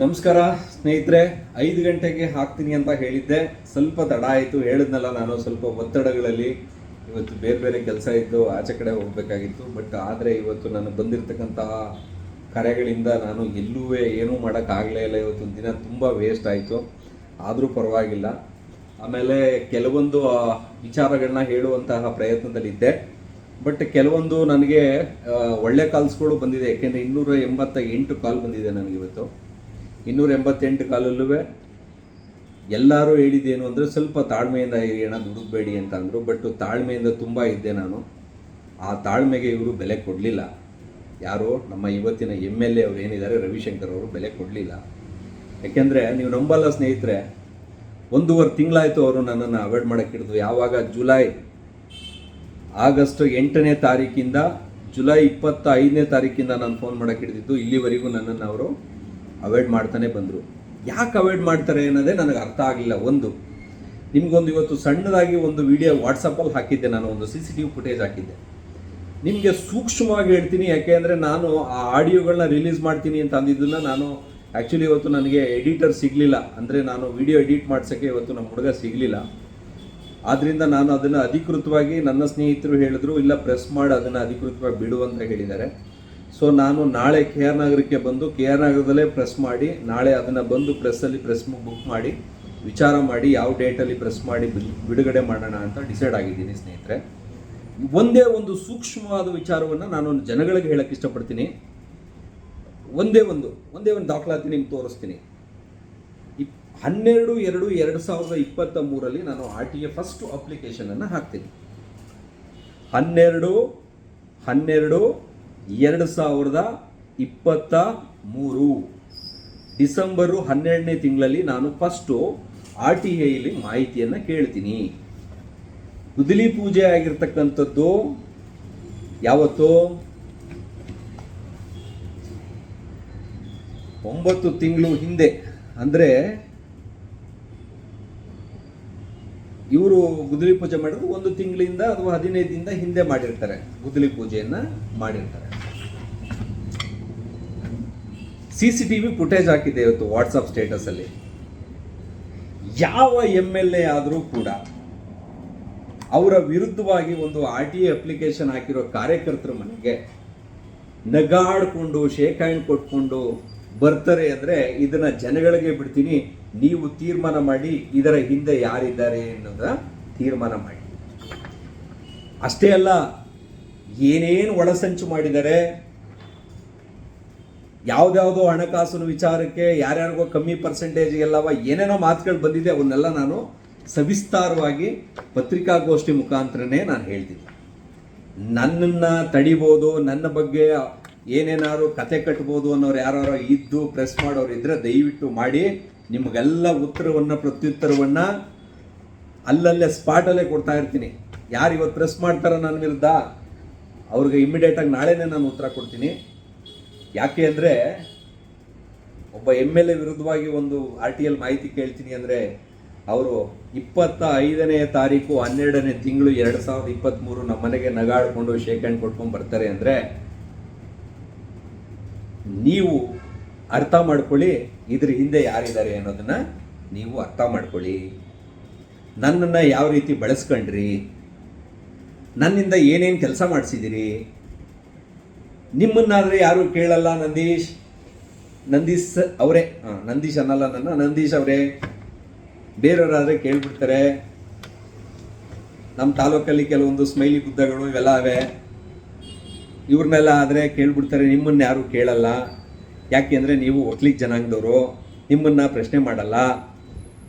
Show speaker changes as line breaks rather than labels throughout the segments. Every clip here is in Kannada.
ನಮಸ್ಕಾರ ಸ್ನೇಹಿತರೆ. 5 ಗಂಟೆಗೆ ಹಾಕ್ತೀನಿ ಅಂತ ಹೇಳಿದ್ದೆ. ಸ್ವಲ್ಪ ತಡ ಆಯಿತು. ಹೇಳಿದ್ನಲ್ಲ, ನಾನು ಸ್ವಲ್ಪ ಒತ್ತಡಗಳಲ್ಲಿ ಇವತ್ತು ಬೇರೆ ಬೇರೆ ಕೆಲಸ ಇದ್ದು ಆಚೆ ಕಡೆ ಹೋಗಬೇಕಾಗಿತ್ತು. ಬಟ್ ಆದರೆ ಇವತ್ತು ನಾನು ಬಂದಿರತಕ್ಕಂತಹ ಕಾರ್ಯಗಳಿಂದ ನಾನು ಎಲ್ಲೂ ಏನೂ ಮಾಡೋಕ್ಕಾಗಲೇ ಇಲ್ಲ. ಇವತ್ತು ದಿನ ತುಂಬ ವೇಸ್ಟ್ ಆಯಿತು. ಆದರೂ ಪರವಾಗಿಲ್ಲ. ಆಮೇಲೆ ಕೆಲವೊಂದು ವಿಚಾರಗಳನ್ನ ಹೇಳುವಂತಹ ಪ್ರಯತ್ನದಲ್ಲಿದ್ದೆ. ಬಟ್ ಕೆಲವೊಂದು ನನಗೆ ಒಳ್ಳೆ ಕಾಲ್ಸ್ಗಳು ಬಂದಿದೆ. ಯಾಕೆಂದರೆ 288 ಕಾಲ್ ಬಂದಿದೆ ನನಗಿವತ್ತು. 288 ಕಾಲಲ್ಲೂ ಎಲ್ಲರೂ ಹೇಳಿದ್ದೇನು ಅಂದರೆ ಸ್ವಲ್ಪ ತಾಳ್ಮೆಯಿಂದ ಇರೋಣ, ದುಡಿಬೇಡಿ ಅಂತ ಅಂದರು. ಬಟ್ ತಾಳ್ಮೆಯಿಂದ ತುಂಬ ಇದ್ದೆ ನಾನು. ಆ ತಾಳ್ಮೆಗೆ ಇವರು ಬೆಲೆ ಕೊಡಲಿಲ್ಲ. ಯಾರು ನಮ್ಮ ಇವತ್ತಿನ MLA ಅವರು ಏನಿದ್ದಾರೆ, ರವಿಶಂಕರ್ ಅವರು ಬೆಲೆ ಕೊಡಲಿಲ್ಲ. ಯಾಕೆಂದರೆ ನೀವು ನಂಬಲ್ಲ ಸ್ನೇಹಿತರೆ, 1.5 ತಿಂಗಳಾಯಿತು ಅವರು ನನ್ನನ್ನು ಅವಾಯ್ಡ್ ಮಾಡೋಕ್ಕೆ ಹಿಡಿದು. ಯಾವಾಗ ಆಗಸ್ಟ್ 8ನೇ ತಾರೀಕಿಂದ ಜುಲೈ 25ನೇ ತಾರೀಕಿಂದ ನಾನು ಫೋನ್ ಮಾಡೋಕ್ಕೆ ಹಿಡಿದಿದ್ದು, ಇಲ್ಲಿವರೆಗೂ ನನ್ನನ್ನು ಅವರು ಅವಾಯ್ಡ್ ಮಾಡ್ತಾನೆ ಬಂದರು. ಯಾಕೆ ಅವಾಯ್ಡ್ ಮಾಡ್ತಾರೆ ಅನ್ನೋದೇ ನನಗೆ ಅರ್ಥ ಆಗಲಿಲ್ಲ. ನಿಮಗೊಂದು ಇವತ್ತು ಸಣ್ಣದಾಗಿ ಒಂದು ವಿಡಿಯೋ ವಾಟ್ಸಪ್ಪಲ್ಲಿ ಹಾಕಿದ್ದೆ, ನಾನು ಒಂದು CCTV ಫುಟೇಜ್ ಹಾಕಿದ್ದೆ. ನಿಮಗೆ ಸೂಕ್ಷ್ಮವಾಗಿ ಹೇಳ್ತೀನಿ, ಯಾಕೆ ಅಂದರೆ ನಾನು ಆ ಆಡಿಯೋಗಳನ್ನ ರಿಲೀಸ್ ಮಾಡ್ತೀನಿ ಅಂತ ಅಂದಿದ್ದನ್ನು ನಾನು ಆ್ಯಕ್ಚುಲಿ ಇವತ್ತು ನನಗೆ ಎಡಿಟರ್ ಸಿಗಲಿಲ್ಲ. ಅಂದರೆ ನಾನು ವಿಡಿಯೋ ಎಡಿಟ್ ಮಾಡ್ಸೋಕ್ಕೆ ಇವತ್ತು ನಮ್ಮ ಹುಡುಗ ಸಿಗಲಿಲ್ಲ. ಆದ್ದರಿಂದ ನಾನು ಅದನ್ನು ಅಧಿಕೃತವಾಗಿ, ನನ್ನ ಸ್ನೇಹಿತರು ಹೇಳಿದ್ರು, ಇಲ್ಲ ಪ್ರೆಸ್ ಮಾಡಿ ಅದನ್ನು ಅಧಿಕೃತವಾಗಿ ಬಿಡು ಅಂತ ಹೇಳಿದ್ದಾರೆ. ಸೊ ನಾನು ನಾಳೆ KR ನಗರಕ್ಕೆ ಬಂದು KR ನಗರದಲ್ಲೇ ಪ್ರೆಸ್ ಮಾಡಿ, ನಾಳೆ ಅದನ್ನು ಬಂದು ಪ್ರೆಸ್ಸಲ್ಲಿ ಬುಕ್ ಮಾಡಿ ವಿಚಾರ ಮಾಡಿ ಯಾವ ಡೇಟಲ್ಲಿ ಪ್ರೆಸ್ ಮಾಡಿ ಬಿಡುಗಡೆ ಮಾಡೋಣ ಅಂತ ಡಿಸೈಡ್ ಆಗಿದ್ದೀನಿ ಸ್ನೇಹಿತರೆ. ಒಂದೇ ಒಂದು ಸೂಕ್ಷ್ಮವಾದ ವಿಚಾರವನ್ನು ನಾನು ಜನಗಳಿಗೆ ಹೇಳಕ್ಕೆ ಇಷ್ಟಪಡ್ತೀನಿ. ಒಂದೇ ಒಂದು ದಾಖಲಾತಿ ನಿಮ್ಗೆ ತೋರಿಸ್ತೀನಿ. 12/2/2023 ನಾನು RTA ಫಸ್ಟ್ ಅಪ್ಲಿಕೇಶನನ್ನು ಹಾಕ್ತೀನಿ. 12/12/2023 ಡಿಸೆಂಬರು 12ನೇ ತಿಂಗಳಲ್ಲಿ ನಾನು ಫಸ್ಟು RTAಯಲ್ಲಿ ಮಾಹಿತಿಯನ್ನು ಕೇಳ್ತೀನಿ. ಗುದ್ದಲಿ ಪೂಜೆ ಆಗಿರ್ತಕ್ಕಂಥದ್ದು ಯಾವತ್ತು? 9 ತಿಂಗಳು ಹಿಂದೆ. ಅಂದರೆ ಇವರು ಗುದ್ದಲಿ ಪೂಜೆ ಮಾಡಿದ್ರು 1 ತಿಂಗಳಿಂದ ಅಥವಾ 15 ದಿನದ ಹಿಂದೆ ಮಾಡಿರ್ತಾರೆ, ಗುದ್ದಲಿ ಪೂಜೆಯನ್ನು ಮಾಡಿರ್ತಾರೆ. CCTV ಫುಟೇಜ್ ಹಾಕಿದೆ ಇವತ್ತು ವಾಟ್ಸಪ್ ಸ್ಟೇಟಸಲ್ಲಿ. ಯಾವ MLA ಆದರೂ ಕೂಡ ಅವರ ವಿರುದ್ಧವಾಗಿ ಒಂದು RTA ಅಪ್ಲಿಕೇಶನ್ ಹಾಕಿರೋ ಕಾರ್ಯಕರ್ತರ ಮನೆಗೆ ನಗಾಡಿಕೊಂಡು ಶೇಕ್ ಹ್ಯಾಂಡ್ ಕೊಟ್ಕೊಂಡು ಬರ್ತಾರೆ ಅಂದರೆ ಇದನ್ನು ಜನಗಳಿಗೆ ಬಿಡ್ತೀನಿ. ನೀವು ತೀರ್ಮಾನ ಮಾಡಿ, ಇದರ ಹಿಂದೆ ಯಾರಿದ್ದಾರೆ ಅನ್ನೋದನ್ನ ತೀರ್ಮಾನ ಮಾಡಿ. ಅಷ್ಟೇ ಅಲ್ಲ, ಏನೇನು ಒಳಸಂಚು ಮಾಡಿದ್ದಾರೆ, ಯಾವುದ್ಯಾವುದೋ ಹಣಕಾಸಿನ ವಿಚಾರಕ್ಕೆ ಯಾರ್ಯಾರಿಗೋ ಕಮ್ಮಿ ಪರ್ಸೆಂಟೇಜ್ಗೆಲ್ಲವ ಏನೇನೋ ಮಾತುಗಳು ಬಂದಿದೆ. ಅವನ್ನೆಲ್ಲ ನಾನು ಸವಿಸ್ತಾರವಾಗಿ ಪತ್ರಿಕಾಗೋಷ್ಠಿ ಮುಖಾಂತರನೇ ನಾನು ಹೇಳ್ತೀನಿ. ನನ್ನನ್ನು ತಡಿಬೋದು, ನನ್ನ ಬಗ್ಗೆ ಏನೇನಾದ್ರು ಕತೆ ಕಟ್ಬೋದು ಅನ್ನೋರು ಯಾರು ಇದ್ದು ಪ್ರೆಸ್ ಮಾಡೋರು ಇದ್ದರೆ ದಯವಿಟ್ಟು ಮಾಡಿ. ನಿಮಗೆಲ್ಲ ಉತ್ತರವನ್ನು ಪ್ರತ್ಯುತ್ತರವನ್ನು ಅಲ್ಲಲ್ಲೇ ಸ್ಪಾಟಲ್ಲೇ ಕೊಡ್ತಾ ಇರ್ತೀನಿ. ಯಾರು ಇವತ್ತು ಪ್ರೆಸ್ ಮಾಡ್ತಾರೋ ನನ್ನ ವಿರುದ್ಧ ಅವ್ರಿಗೆ ಇಮ್ಮಿಡಿಯೇಟಾಗಿ ನಾಳೆನೇ ನಾನು ಉತ್ತರ ಕೊಡ್ತೀನಿ. ಯಾಕೆ ಅಂದರೆ ಒಬ್ಬ MLA ವಿರುದ್ಧವಾಗಿ ಒಂದು RTL ಮಾಹಿತಿ ಕೇಳ್ತೀನಿ ಅಂದರೆ ಅವರು 25ನೇ ತಾರೀಕು 12ನೇ ತಿಂಗಳು 2023 ನಮ್ಮ ಮನೆಗೆ ನಗಾಡಿಕೊಂಡು ಶೇಕ್ ಹ್ಯಾಂಡ್ ಕೊಟ್ಕೊಂಡು ಬರ್ತಾರೆ ಅಂದರೆ ನೀವು ಅರ್ಥ ಮಾಡ್ಕೊಳ್ಳಿ, ಇದ್ರ ಹಿಂದೆ ಯಾರಿದ್ದಾರೆ ಅನ್ನೋದನ್ನು ನೀವು ಅರ್ಥ ಮಾಡ್ಕೊಳ್ಳಿ. ನನ್ನನ್ನು ಯಾವ ರೀತಿ ಬಳಸ್ಕೊಂಡ್ರಿ, ನನ್ನಿಂದ ಏನೇನು ಕೆಲಸ ಮಾಡಿಸಿದ್ದೀರಿ. ನಿಮ್ಮನ್ನಾದರೆ ಯಾರು ಕೇಳಲ್ಲ. ನಂದೀಶ್ ಅವರೇ, ನಂದೀಶ್ ಅನ್ನಲ್ಲ, ನಂದೀಶ್ ಅವರೇ, ಬೇರೆಯವರಾದರೆ ಕೇಳ್ಬಿಡ್ತಾರೆ. ನಮ್ಮ ತಾಲೂಕಲ್ಲಿ ಕೆಲವೊಂದು ಸ್ಮೈಲಿ ಗುದ್ದಗಳು ಇವೆಲ್ಲ ಅವೆ, ಇವ್ರನ್ನೆಲ್ಲ ಆದರೆ ಕೇಳ್ಬಿಡ್ತಾರೆ. ನಿಮ್ಮನ್ನು ಯಾರು ಕೇಳಲ್ಲ. ಯಾಕೆಂದರೆ ನೀವು ಒಟ್ಲಿಗೆ ಜನಾಂಗದವರು, ನಿಮ್ಮನ್ನು ಪ್ರಶ್ನೆ ಮಾಡಲ್ಲ.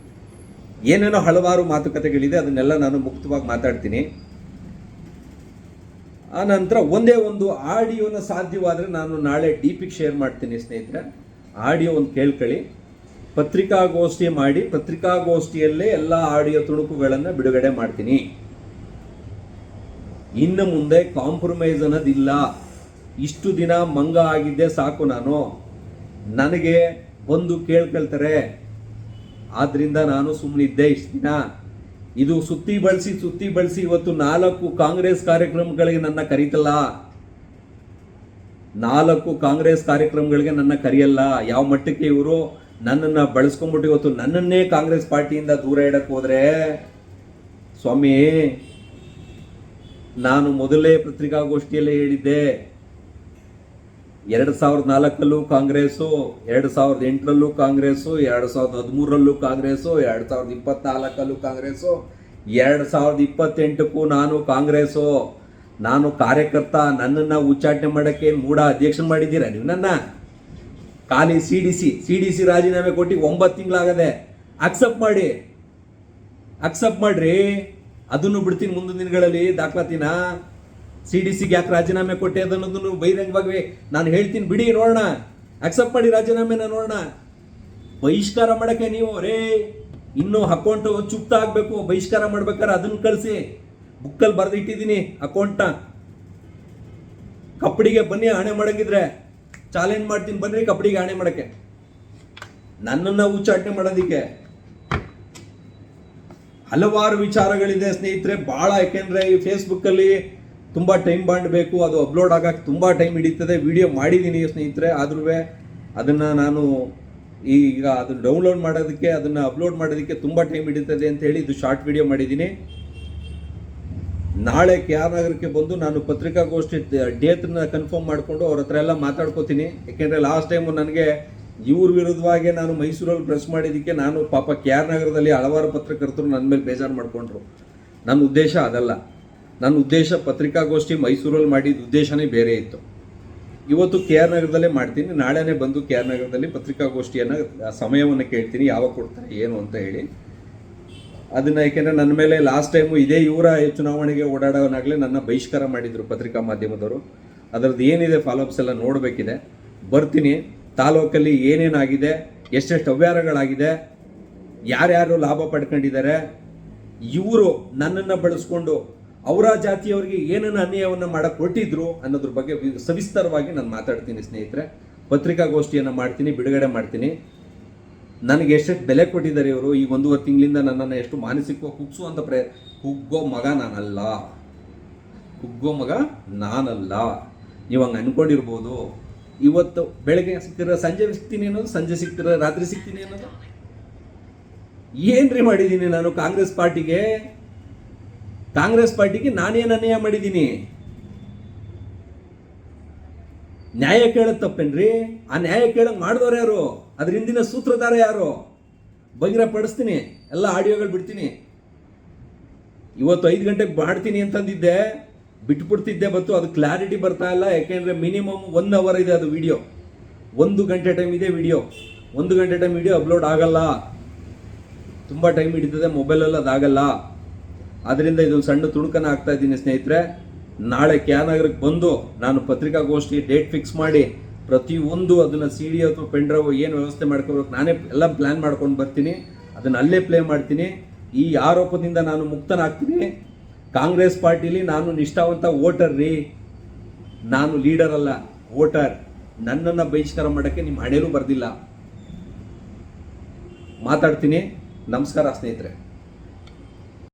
ಏನೇನೋ ಹಲವಾರು ಮಾತುಕತೆಗಳಿದೆ, ಅದನ್ನೆಲ್ಲ ನಾನು ಮುಕ್ತವಾಗಿ ಮಾತಾಡ್ತೀನಿ. ಆ ನಂತರ ಒಂದೇ ಒಂದು ಆಡಿಯೋನ ಸಾಧ್ಯವಾದರೆ ನಾನು ನಾಳೆ DPಗೆ ಶೇರ್ ಮಾಡ್ತೀನಿ ಸ್ನೇಹಿತರೆ. ಆಡಿಯೋ ಒಂದು ಕೇಳ್ಕೊಳ್ಳಿ. ಪತ್ರಿಕಾಗೋಷ್ಠಿ ಮಾಡಿ, ಪತ್ರಿಕಾಗೋಷ್ಠಿಯಲ್ಲೇ ಎಲ್ಲ ಆಡಿಯೋ ತುಣುಕುಗಳನ್ನು ಬಿಡುಗಡೆ ಮಾಡ್ತೀನಿ. ಇನ್ನು ಮುಂದೆ ಕಾಂಪ್ರಮೈಸ್ ಅನ್ನೋದಿಲ್ಲ. ಇಷ್ಟು ದಿನ ಮಂಗ ಆಗಿದ್ದೆ ಸಾಕು. ನನಗೆ ಬಂದು ಕೇಳ್ಕೊಳ್ತಾರೆ, ಆದ್ದರಿಂದ ನಾನು ಸುಮ್ಮನಿದ್ದೆ ಇಷ್ಟು ದಿನ. ಇದು ಸುತ್ತಿ ಬಳಸಿ ಇವತ್ತು 4 ಕಾಂಗ್ರೆಸ್ ಕಾರ್ಯಕ್ರಮಗಳಿಗೆ ನನ್ನ ಕರೀತಲ್ಲ. 4 ಕಾಂಗ್ರೆಸ್ ಕಾರ್ಯಕ್ರಮಗಳಿಗೆ ನನ್ನ ಕರೆಯಲ್ಲ. ಯಾವ ಮಟ್ಟಕ್ಕೆ ಇವರು ನನ್ನನ್ನು ಬಳಸ್ಕೊಂಡ್ಬಿಟ್ಟು ಇವತ್ತು ನನ್ನನ್ನೇ ಕಾಂಗ್ರೆಸ್ ಪಾರ್ಟಿಯಿಂದ ದೂರ ಇಡಕ್ಕೆ ಹೋದ್ರೆ, ಸ್ವಾಮಿ ನಾನು ಮೊದಲೇ ಪತ್ರಿಕಾಗೋಷ್ಠಿಯಲ್ಲೇ ಹೇಳಿದ್ದೆ, 2004 ಕಾಂಗ್ರೆಸ್ಸು, 2008 ಕಾಂಗ್ರೆಸ್ಸು, 2013 ಕಾಂಗ್ರೆಸ್ಸು, 2024 ಕಾಂಗ್ರೆಸ್ಸು, 2028 ನಾನು ಕಾಂಗ್ರೆಸ್ಸು. ನಾನು ಕಾರ್ಯಕರ್ತ. ನನ್ನನ್ನು ಉಚ್ಚಾಟನೆ ಮಾಡೋಕ್ಕೆ ಮೂಡ ಅಧ್ಯಕ್ಷ ಮಾಡಿದ್ದೀರಾ ನೀವು? ನನ್ನ ಖಾಲಿ ಸಿ ಡಿ ಸಿ ರಾಜೀನಾಮೆ ಕೊಟ್ಟು 9 ತಿಂಗಳಾಗದೆ. ಅಕ್ಸೆಪ್ಟ್ ಮಾಡ್ರಿ. ಅದನ್ನು ಬಿಡ್ತೀನಿ ಮುಂದಿನ ದಿನಗಳಲ್ಲಿ ದಾಖಲಾತಿನ. CDCಗೆ ಯಾಕೆ ರಾಜೀನಾಮೆ ಕೊಟ್ಟೆ ಅದನ್ನೋದನ್ನು ಬಹಿರಂಗವಾಗಿ ನಾನು ಹೇಳ್ತೀನಿ, ಬಿಡಿ ನೋಡೋಣ. ಅಕ್ಸೆಪ್ಟ್ ಮಾಡಿ ರಾಜೀನಾಮೆನ ನೋಡೋಣ. ಬಹಿಷ್ಕಾರ ಮಾಡೋಕ್ಕೆ ನೀವು ಇನ್ನೂ ಅಕೌಂಟು ಚುಪ್ತ ಆಗಬೇಕು. ಬಹಿಷ್ಕಾರ ಮಾಡ್ಬೇಕಾದ್ರೆ ಅದನ್ನು ಕಳಿಸಿ. ಬುಕ್ಕಲ್ಲಿ ಬರೆದಿಟ್ಟಿದ್ದೀನಿ ಅಕೌಂಟ್ನ. ಕಪ್ಪಡಿಗೆ ಬನ್ನಿ, ಆಣೆ ಮಾಡಂಗಿದ್ರೆ ಚಾಲೆಂಜ್ ಮಾಡ್ತೀನಿ, ಬನ್ನಿ ಕಪ್ಪಡಿಗೆ ಆಣೆ ಮಾಡೋಕ್ಕೆ, ನನ್ನನ್ನು ಉಚ್ಚಾಟನೆ ಮಾಡೋದಕ್ಕೆ. ಹಲವಾರು ವಿಚಾರಗಳಿದೆ ಸ್ನೇಹಿತರೆ, ಭಾಳ. ಯಾಕೆಂದರೆ ಈ ಫೇಸ್ಬುಕ್ಕಲ್ಲಿ ತುಂಬ ಟೈಮ್ ಬಾಂಡ್ ಬೇಕು, ಅದು ಅಪ್ಲೋಡ್ ಆಗಕ್ಕೆ ತುಂಬ ಟೈಮ್ ಹಿಡಿತದೆ. ವಿಡಿಯೋ ಮಾಡಿದ್ದೀನಿ ಸ್ನೇಹಿತರೆ, ಆದ್ರೂ ಅದನ್ನು ನಾನು ಈಗ ಅದನ್ನು ಡೌನ್ಲೋಡ್ ಮಾಡೋದಕ್ಕೆ, ಅದನ್ನು ಅಪ್ಲೋಡ್ ಮಾಡೋದಕ್ಕೆ ತುಂಬ ಟೈಮ್ ಹಿಡಿತದೆ ಅಂತ ಹೇಳಿ ಇದು ಶಾರ್ಟ್ ವಿಡಿಯೋ ಮಾಡಿದ್ದೀನಿ. ನಾಳೆ KR ನಗರಕ್ಕೆ ಬಂದು ನಾನು ಪತ್ರಿಕಾಗೋಷ್ಠಿ ಡೇಟ್ನ ಕನ್ಫರ್ಮ್ ಮಾಡಿಕೊಂಡು ಅವ್ರ ಹತ್ರ ಎಲ್ಲ ಮಾತಾಡ್ಕೋತೀನಿ. ಯಾಕೆಂದರೆ ಲಾಸ್ಟ್ ಟೈಮು ನನಗೆ ಇವ್ರ ವಿರುದ್ಧವಾಗಿ ನಾನು ಮೈಸೂರಲ್ಲಿ ಪ್ರೆಸ್ ಮಾಡಿದ್ದಕ್ಕೆ ನಾನು ಪಾಪ KR ನಗರದಲ್ಲಿ ಹಲವಾರು ಪತ್ರಕರ್ತರು ನನ್ನ ಮೇಲೆ ಬೇಜಾರು ಮಾಡಿಕೊಂಡ್ರು. ನನ್ನ ಉದ್ದೇಶ ಅದಲ್ಲ. ನನ್ನ ಉದ್ದೇಶ ಪತ್ರಿಕಾಗೋಷ್ಠಿ ಮೈಸೂರಲ್ಲಿ ಮಾಡಿದ ಉದ್ದೇಶನೇ ಬೇರೆ ಇತ್ತು. ಇವತ್ತು KR ನಗರದಲ್ಲೇ ಮಾಡ್ತೀನಿ. ನಾಳೆನೇ ಬಂದು KR ನಗರದಲ್ಲಿ ಪತ್ರಿಕಾಗೋಷ್ಠಿಯನ್ನು ಸಮಯವನ್ನು ಕೇಳ್ತೀನಿ, ಯಾವಾಗ ಕೊಡ್ತಾರೆ ಏನು ಅಂತ ಹೇಳಿ. ಅದನ್ನು ಯಾಕೆಂದರೆ ನನ್ನ ಮೇಲೆ ಲಾಸ್ಟ್ ಟೈಮು ಇದೇ ಇವರ ಚುನಾವಣೆಗೆ ಓಡಾಡೋನಾಗಲೇ ನನ್ನ ಬಹಿಷ್ಕಾರ ಮಾಡಿದರು ಪತ್ರಿಕಾ ಮಾಧ್ಯಮದವರು. ಅದರದ್ದು ಏನಿದೆ ಫಾಲೋಅಪ್ಸ್ ಎಲ್ಲ ನೋಡಬೇಕಿದೆ. ಬರ್ತೀನಿ. ತಾಲೂಕಲ್ಲಿ ಏನೇನಾಗಿದೆ, ಎಷ್ಟೆಷ್ಟು ಅವ್ಯವಹಾರಗಳಾಗಿದೆ, ಯಾರ್ಯಾರು ಲಾಭ ಪಡ್ಕೊಂಡಿದ್ದಾರೆ, ಇವರು ನನ್ನನ್ನು ಬಳಸ್ಕೊಂಡು ಅವರ ಜಾತಿಯವರಿಗೆ ಏನನ್ನು ಅನ್ಯಾಯವನ್ನು ಮಾಡಕ್ಕೆ ಹೊರಟಿದ್ರು ಅನ್ನೋದ್ರ ಬಗ್ಗೆ ಸವಿಸ್ತರವಾಗಿ ನಾನು ಮಾತಾಡ್ತೀನಿ ಸ್ನೇಹಿತರೆ. ಪತ್ರಿಕಾಗೋಷ್ಠಿಯನ್ನು ಮಾಡ್ತೀನಿ, ಬಿಡುಗಡೆ ಮಾಡ್ತೀನಿ. ನನಗೆ ಎಷ್ಟೆಷ್ಟು ಬೆಲೆ ಕೊಟ್ಟಿದ್ದಾರೆ ಇವರು. ಈ 1.5 ತಿಂಗಳಿಂದ ನನ್ನನ್ನು ಎಷ್ಟು ಮಾನಸಿಕವಾಗಿ ಕುಗ್ಸುವಂಥ ಕುಗ್ಗೋ ಮಗ ನಾನಲ್ಲ. ನೀವು ಹಂಗೆ ಅಂದ್ಕೊಂಡಿರ್ಬೋದು. ಇವತ್ತು ಬೆಳಗ್ಗೆ ಸಿಗ್ತಿರೋ ಸಂಜೆ ಸಿಗ್ತೀನಿ ಅನ್ನೋದು, ಸಂಜೆ ಸಿಗ್ತಿರೋ ರಾತ್ರಿ ಸಿಗ್ತೀನಿ ಅನ್ನೋದು. ಏನ್ರಿ ಮಾಡಿದ್ದೀನಿ ನಾನು ಕಾಂಗ್ರೆಸ್ ಪಾರ್ಟಿಗೆ ನಾನೇನು ಅನ್ಯಾಯ ಮಾಡಿದ್ದೀನಿ? ನ್ಯಾಯ ಕೇಳೋದು ತಪ್ಪೇನ್ರಿ? ಆ ನ್ಯಾಯ ಕೇಳೋಕೆ ಮಾಡಿದವ್ರು ಯಾರು? ಅದ್ರ ಹಿಂದಿನ ಸೂತ್ರಧಾರ ಯಾರು? ಬಹಿರಂಗಪಡಿಸ್ತೀನಿ, ಎಲ್ಲ ಆಡಿಯೋಗಳು ಬಿಡ್ತೀನಿ. ಇವತ್ತು 5 ಗಂಟೆಗೆ ಮಾಡ್ತೀನಿ ಅಂತಂದಿದ್ದೆ, ಬಿಟ್ಬಿಡ್ತಿದ್ದೆ. ಅದು ಕ್ಲಾರಿಟಿ ಬರ್ತಾ ಇಲ್ಲ. ಯಾಕೆಂದರೆ ಮಿನಿಮಮ್ 1 ಅವರ್ ಇದೆ ಅದು ವಿಡಿಯೋ. 1 ಗಂಟೆ ಟೈಮ್ ಇದೆ ವಿಡಿಯೋ. 1 ಗಂಟೆ ಟೈಮ್ ವಿಡಿಯೋ ಅಪ್ಲೋಡ್ ಆಗಲ್ಲ, ತುಂಬ ಟೈಮ್ ಹಿಡಿತದೆ ಮೊಬೈಲಲ್ಲಿ, ಅದಾಗಲ್ಲ. ಆದ್ದರಿಂದ ಇದೊಂದು ಸಣ್ಣ ತುಣುಕನ್ನು ಹಾಕ್ತಾ ಇದ್ದೀನಿ ಸ್ನೇಹಿತರೆ. ನಾಳೆ KR ನಗರಕ್ಕೆ ಬಂದು ನಾನು ಪತ್ರಿಕಾಗೋಷ್ಠಿ ಡೇಟ್ ಫಿಕ್ಸ್ ಮಾಡಿ ಪ್ರತಿಯೊಂದು ಅದನ್ನು CD ಅಥವಾ ಪೆನ್ಡ್ರೈವ್ ಏನು ವ್ಯವಸ್ಥೆ ಮಾಡ್ಕೋಬೇಕು ನಾನೇ ಎಲ್ಲ ಪ್ಲ್ಯಾನ್ ಮಾಡ್ಕೊಂಡು ಬರ್ತೀನಿ. ಅದನ್ನು ಅಲ್ಲೇ ಪ್ಲೇ ಮಾಡ್ತೀನಿ. ಈ ಆರೋಪದಿಂದ ನಾನು ಮುಕ್ತನಾಗ್ತೀನಿ. ಕಾಂಗ್ರೆಸ್ ಪಾರ್ಟಿಲಿ ನಾನು ನಿಷ್ಠಾವಂತ ವೋಟರ್ ರೀ, ನಾನು ಲೀಡರ್ ಅಲ್ಲ, ವೋಟರ್. ನನ್ನನ್ನು ಬಹಿಷ್ಕಾರ ಮಾಡೋಕ್ಕೆ ನಿಮ್ಮ ಹಣೆಯಲ್ಲೂ ಬರ್ದಿಲ್ಲ. ಮಾತಾಡ್ತೀನಿ. ನಮಸ್ಕಾರ ಸ್ನೇಹಿತರೆ.